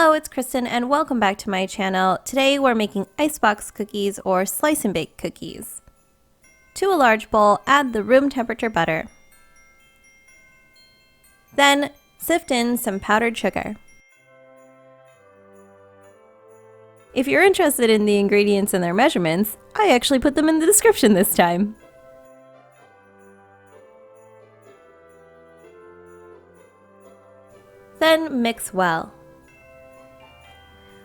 Hello, it's Kristen and welcome back to my channel. Today we're making icebox cookies or slice and bake cookies. To a large bowl, add the room temperature butter. Then sift in some powdered sugar. If you're interested in the ingredients and their measurements, I actually put them in the description this time. Then mix well.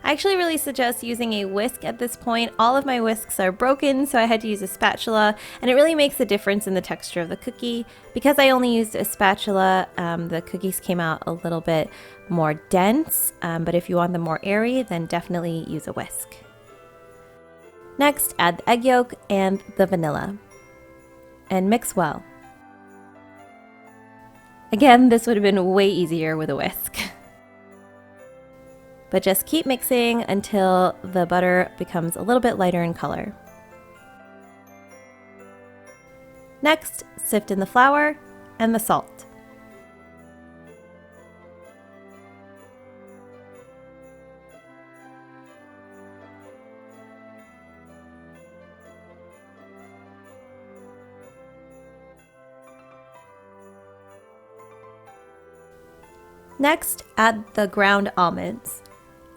I actually really suggest using a whisk at this point. All of my whisks are broken, so I had to use a spatula, and it really makes a difference in the texture of the cookie. Because I only used a spatula, the cookies came out a little bit more dense, but if you want them more airy, then definitely use a whisk. Next, add the egg yolk and the vanilla, and mix well. Again, this would have been way easier with a whisk. But just keep mixing until the butter becomes a little bit lighter in color. Next, sift in the flour and the salt. Next, add the ground almonds.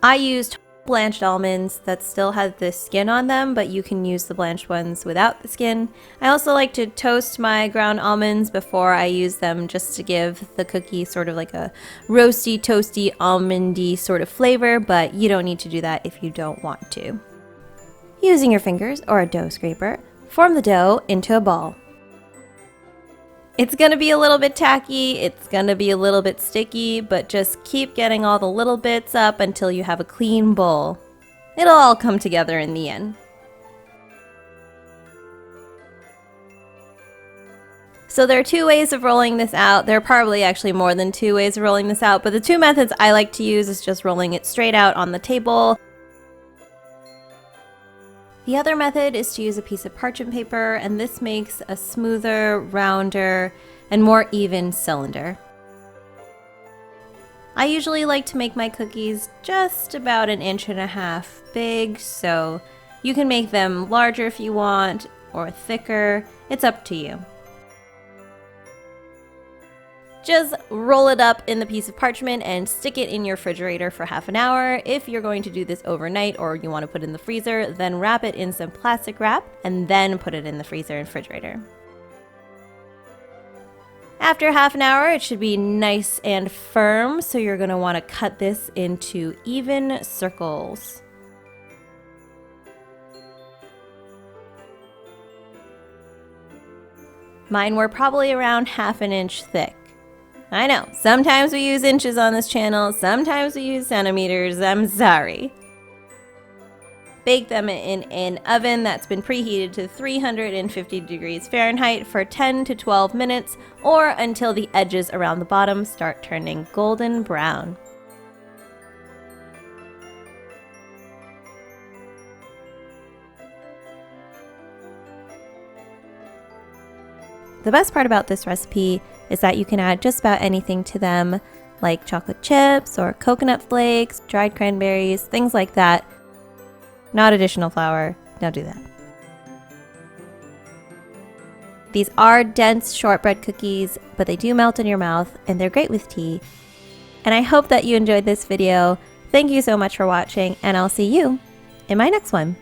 I used blanched almonds that still had the skin on them, but you can use the blanched ones without the skin. I also like to toast my ground almonds before I use them, just to give the cookie sort of like a roasty, toasty, almondy sort of flavor, but you don't need to do that if you don't want to. Using your fingers or a dough scraper, form the dough into a ball. It's gonna be a little bit tacky, it's gonna be a little bit sticky, but just keep getting all the little bits up until you have a clean bowl. It'll all come together in the end. So there are two ways of rolling this out. There are probably actually more than two ways of rolling this out, but the two methods I like to use is just rolling it straight out on the table. The other method is to use a piece of parchment paper, and this makes a smoother, rounder, and more even cylinder. I usually like to make my cookies just about 1.5 inches big, so you can make them larger if you want, or thicker. It's up to you. Just roll it up in the piece of parchment and stick it in your refrigerator for half an hour. If you're going to do this overnight or you want to put it in the freezer, then wrap it in some plastic wrap and then put it in the freezer and refrigerator. After half an hour, it should be nice and firm, so you're going to want to cut this into even circles. Mine were probably around 1/2 inch thick. I know, sometimes we use inches on this channel, sometimes we use centimeters, I'm sorry. Bake them in an oven that's been preheated to 350 degrees Fahrenheit for 10 to 12 minutes, or until the edges around the bottom start turning golden brown. The best part about this recipe is that you can add just about anything to them, like chocolate chips or coconut flakes, dried cranberries, things like that. Not additional flour, don't do that. These are dense shortbread cookies, but they do melt in your mouth and they're great with tea. And I hope that you enjoyed this video. Thank you so much for watching, and I'll see you in my next one.